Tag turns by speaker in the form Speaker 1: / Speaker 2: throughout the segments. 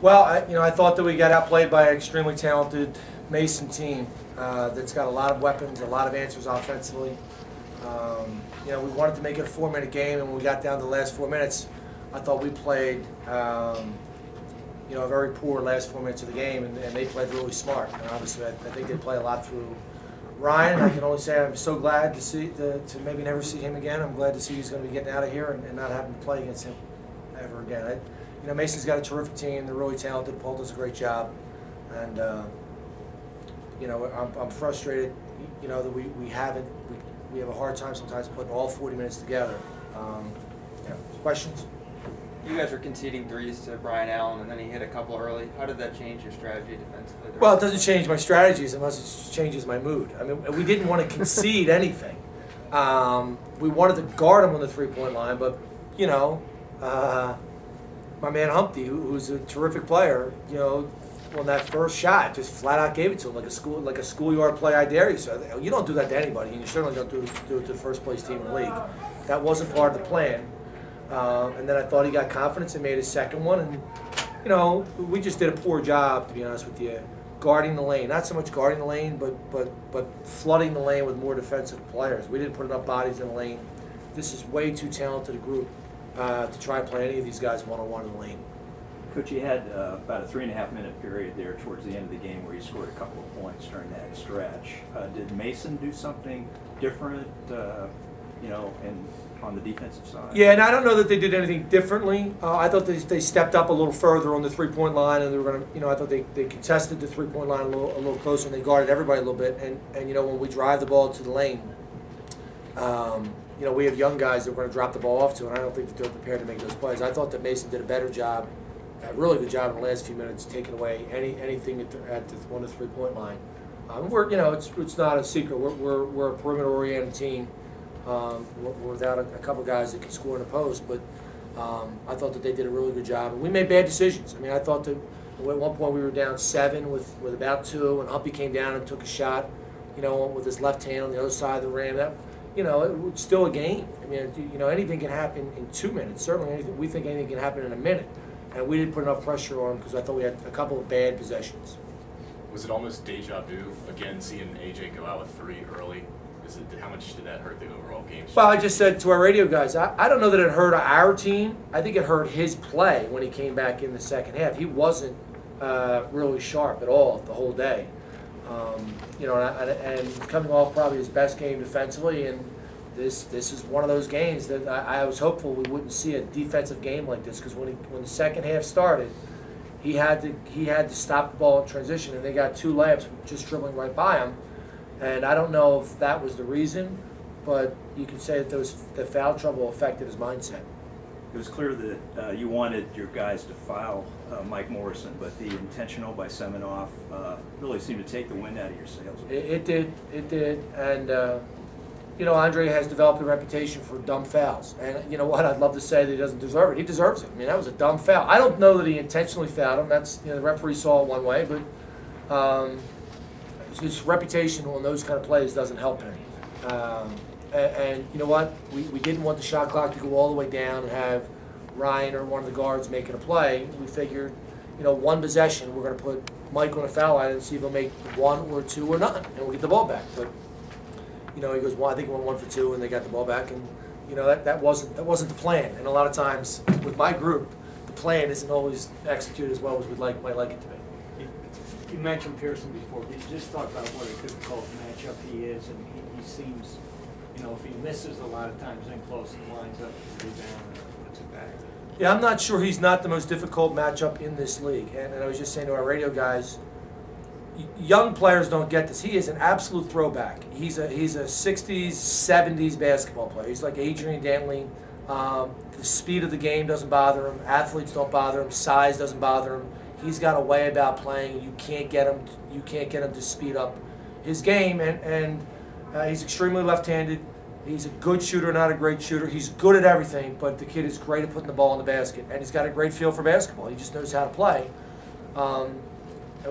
Speaker 1: Well, I thought that we got outplayed by an extremely talented Mason team that's got a lot of weapons, a lot of answers offensively. We wanted to make it a 4-minute game, and when we got down to the last 4 minutes, I thought we played, a very poor last 4 minutes of the game, and they played really smart. And obviously, I think they play a lot through Ryan. I can only say I'm so glad to maybe never see him again. I'm glad to see he's going to be getting out of here and not having to play against him ever again. Mason's got a terrific team. They're really talented. Paul does a great job, and I'm frustrated. That we have a hard time sometimes putting all 40 minutes together. Questions?
Speaker 2: You guys were conceding threes to Brian Allen, and then he hit a couple early. How did that change your strategy defensively?
Speaker 1: Well, it doesn't change my strategies unless it changes my mood. I mean, we didn't want to concede anything. We wanted to guard him on the three-point line, but my man Humpty, who's a terrific player, on that first shot, just flat out gave it to him like a schoolyard play. I dare you. So you don't do that to anybody, and you certainly don't do it to the first place team in the league. That wasn't part of the plan. And then I thought he got confidence and made his second one, and we just did a poor job, to be honest with you, guarding the lane. Not so much guarding the lane, but flooding the lane with more defensive players. We didn't put enough bodies in the lane. This is way too talented a group to try and play any of these guys one-on-one in the lane.
Speaker 3: Coach, you had about a 3.5-minute period there towards the end of the game where you scored a couple of points during that stretch. Did Mason do something different, on the defensive side?
Speaker 1: Yeah, and I don't know that they did anything differently. I thought they stepped up a little further on the three-point line, and they were going to, I thought they contested the three-point line a little closer, and they guarded everybody a little bit. And when we drive the ball to the lane, we have young guys that we're going to drop the ball off to, and I don't think that they're prepared to make those plays. I thought that Mason did a better job, a really good job in the last few minutes, taking away anything at the 1 to 3-point line. It's not a secret. We're a perimeter-oriented team. Without a couple guys that can score in the post, but I thought that they did a really good job, and we made bad decisions. I mean, I thought that at one point we were down 7 with about 2, and Humpy came down and took a shot, with his left hand on the other side of the rim. That, it was still a game. I mean, anything can happen in 2 minutes. Certainly, we think anything can happen in a minute, and we didn't put enough pressure on him because I thought we had a couple of bad possessions.
Speaker 4: Was it almost deja vu again seeing AJ go out with 3 early? How much did that hurt the overall game?
Speaker 1: Well, I just said to our radio guys, I don't know that it hurt our team. I think it hurt his play when he came back in the second half. He wasn't really sharp at all the whole day. And coming off probably his best game defensively, and this is one of those games that I was hopeful we wouldn't see a defensive game like this, because when the second half started, he had to stop the ball in transition, and they got 2 layups just dribbling right by him. And I don't know if that was the reason, but you could say that the foul trouble affected his mindset.
Speaker 3: It was clear that you wanted your guys to foul Mike Morrison, but the intentional by Seminoff really seemed to take the wind out of your sails.
Speaker 1: It did. And, Andre has developed a reputation for dumb fouls. And you know what? I'd love to say that he doesn't deserve it. He deserves it. I mean, that was a dumb foul. I don't know that he intentionally fouled him. That's, the referee saw it one way, but his reputation on those kind of plays doesn't help him. And you know what? We didn't want the shot clock to go all the way down and have Ryan or one of the guards making a play. We figured, one possession, we're going to put Mike on a foul line and see if he'll make 1 or 2 or none, and we'll get the ball back. But he goes, well, I think he went 1 for 2, and they got the ball back, and that wasn't the plan. And a lot of times with my group, the plan isn't always executed as well as we'd might like it to be.
Speaker 5: You mentioned Pearson before, but you just talked about what a difficult matchup he is, and he seems, if he misses a lot of times in close, he lines up the rebound and puts it back.
Speaker 1: Yeah, I'm not sure he's not the most difficult matchup in this league. And I was just saying to our radio guys, young players don't get this. He is an absolute throwback. He's a 60s, 70s basketball player. He's like Adrian Dantley. The speed of the game doesn't bother him. Athletes don't bother him. Size doesn't bother him. He's got a way about playing. You can't get him to speed up his game, and he's extremely left-handed. He's a good shooter, not a great shooter. He's good at everything, but the kid is great at putting the ball in the basket, and he's got a great feel for basketball. He just knows how to play.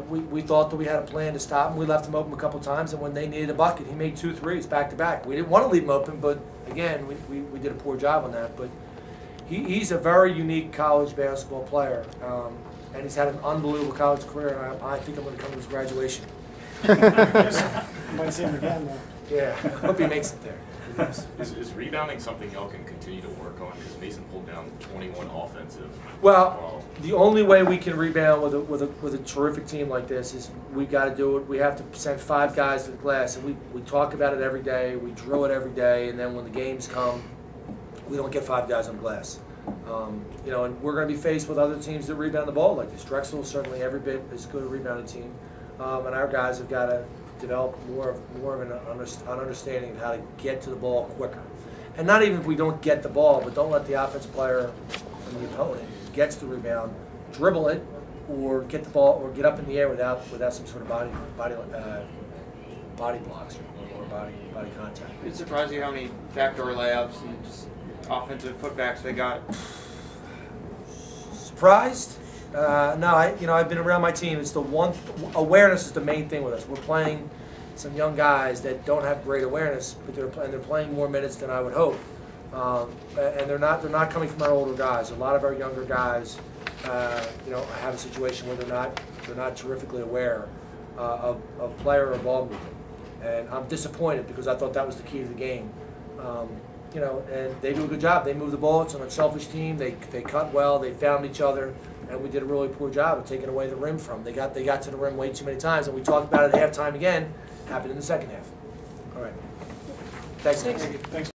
Speaker 1: We thought that we had a plan to stop him. We left him open a couple times, and when they needed a bucket, he made 2 threes back-to-back. We didn't want to leave him open, but again, we did a poor job on that. But he's a very unique college basketball player. and he's had an unbelievable college career, and I think I'm going to come to his graduation.
Speaker 6: Might see him again, though.
Speaker 1: Yeah, I hope he makes it there.
Speaker 4: Is rebounding something y'all can continue to work on? Because Mason pulled down 21 offensive.
Speaker 1: Well, the only way we can rebound with a terrific team like this is we got to do it. We have to send 5 guys to the glass, and we talk about it every day. We drill it every day, and then when the games come, we don't get 5 guys on the glass. You know, and we're going to be faced with other teams that rebound the ball like this. Drexel is certainly every bit as good a rebounding team, and our guys have got to develop more of an understanding of how to get to the ball quicker. And not even if we don't get the ball, but don't let the offensive player from the opponent who gets the rebound dribble it or get the ball or get up in the air without some sort of body blocks or body contact.
Speaker 2: It surprised you how many backdoor layups and just offensive putbacks they got.
Speaker 1: Surprised? No, I've been around my team. It's the one awareness is the main thing with us. We're playing some young guys that don't have great awareness, but they're playing more minutes than I would hope. And they're not coming from our older guys. A lot of our younger guys, have a situation where they're not terrifically aware of player or ball movement. And I'm disappointed because I thought that was the key to the game. And they do a good job. They move the ball. It's an unselfish team. They cut well. They found each other, and we did a really poor job of taking away the rim from them. They got to the rim way too many times, and we talked about it at halftime again. Happened in the second half. All right. Thanks, Nick.
Speaker 6: Thanks.